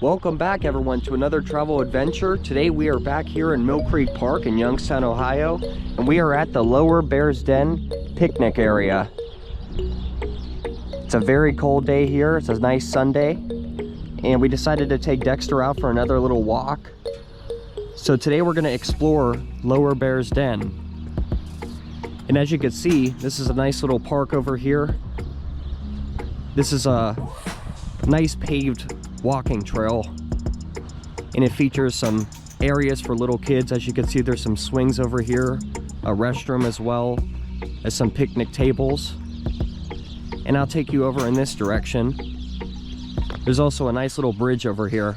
Welcome back everyone to another travel adventure. Today we are back here in Mill Creek Park in Youngstown, Ohio, and we are at the Lower Bears Den picnic area. It's a very cold day here. It's a nice Sunday, and we decided to take Dexter out for another little walk. So today we're going to explore Lower Bears Den. And as you can see, this is a nice little park over here. This is a nice paved walking trail, and it features some areas for little kids. As you can see, there's some swings over here, a restroom, as well as some picnic tables. And I'll take you over in this direction. There's also a nice little bridge over here.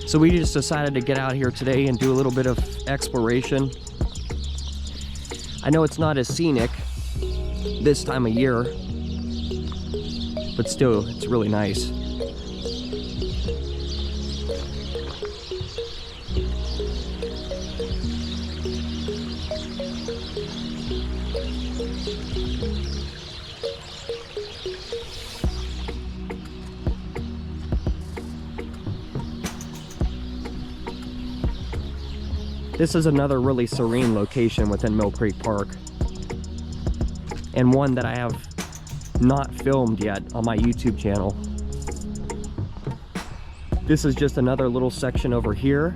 So we just decided to get out here today and do a little bit of exploration. I know it's not as scenic this time of year, but still, it's really nice. This is another really serene location within Mill Creek Park, and one that I have not filmed yet on my YouTube channel. This is just another little section over here.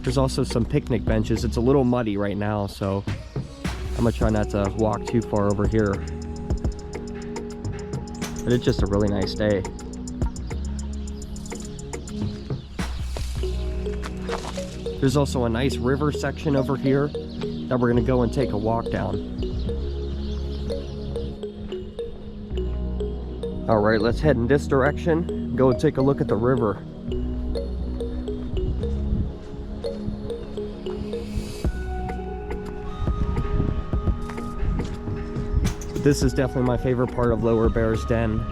There's also some picnic benches. It's a little muddy right now, so I'm gonna try not to walk too far over here. But it's just a really nice day. There's also a nice river section over here that we're gonna go and take a walk down. All right, let's head in this direction, go and take a look at the river. This is definitely my favorite part of Lower Bears Den.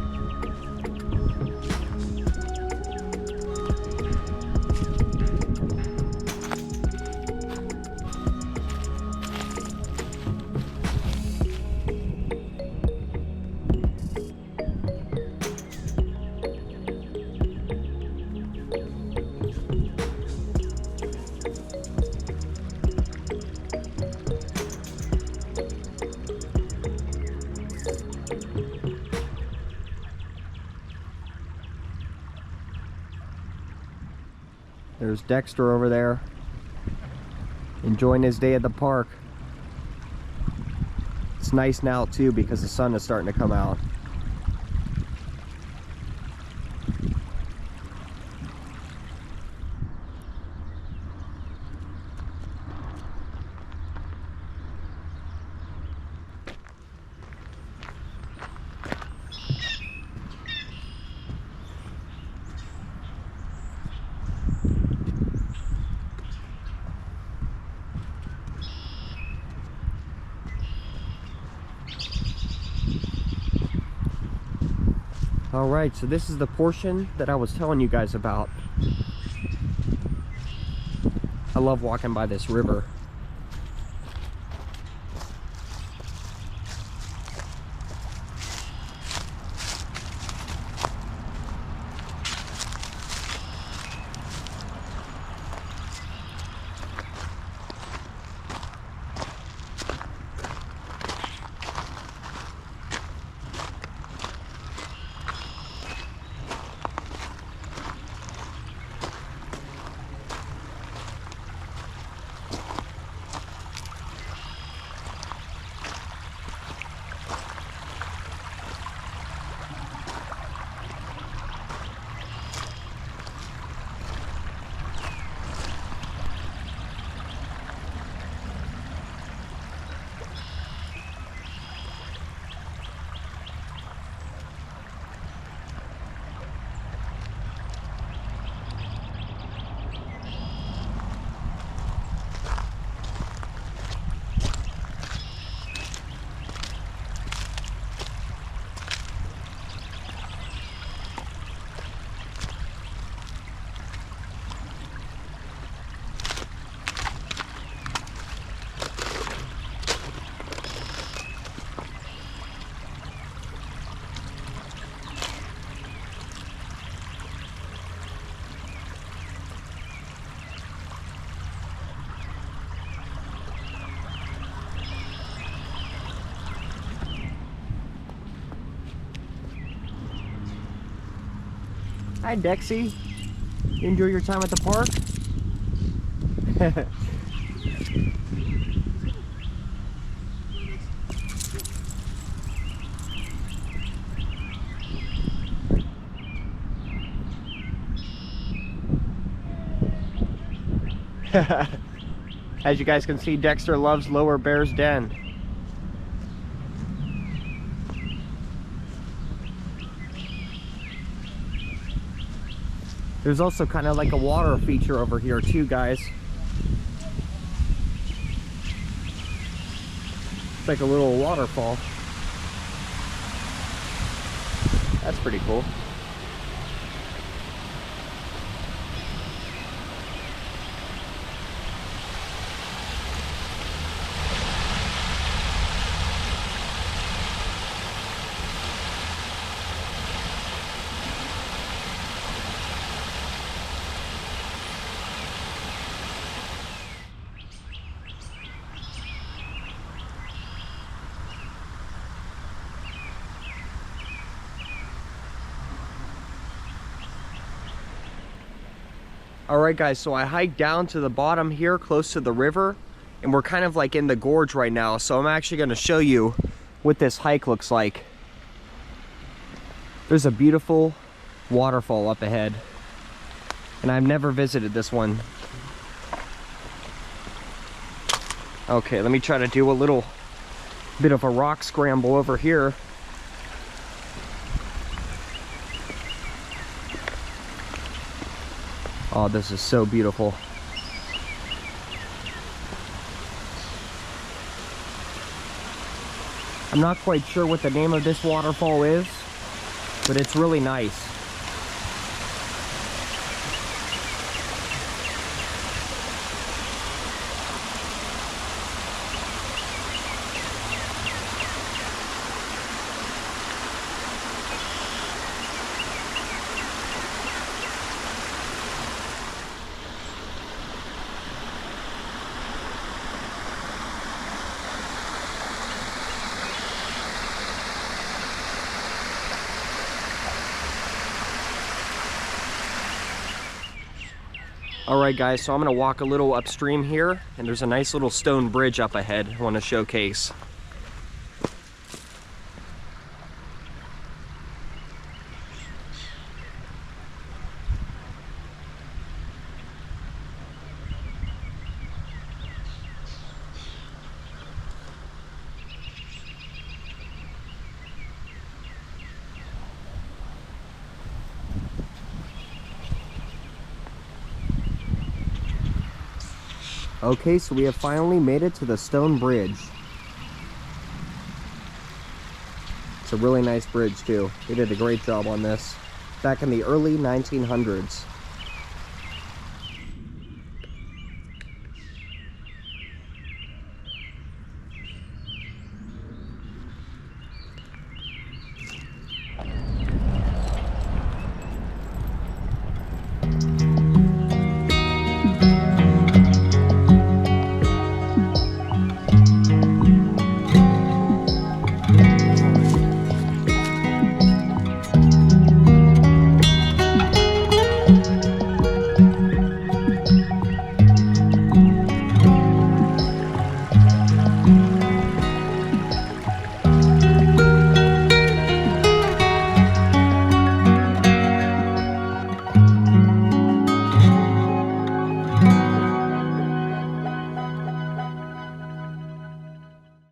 There's Dexter over there, enjoying his day at the park. It's nice now too because the sun is starting to come out. Alright, so this is the portion that I was telling you guys about. I love walking by this river. Hi, Dexy. You enjoy your time at the park? As you guys can see, Dexter loves Lower Bear's Den. There's also kind of like a water feature over here too, guys. It's like a little waterfall. That's pretty cool. Alright guys, so I hiked down to the bottom here close to the river, and we're kind of like in the gorge right now, so I'm actually going to show you what this hike looks like. There's a beautiful waterfall up ahead, and I've never visited this one. Okay, let me try to do a little bit of a rock scramble over here. Oh, this is so beautiful. I'm not quite sure what the name of this waterfall is, but it's really nice. Alright guys, so I'm going to walk a little upstream here, and there's a nice little stone bridge up ahead I want to showcase. Okay, so we have finally made it to the stone bridge. It's a really nice bridge too. They did a great job on this back in the early 1900s.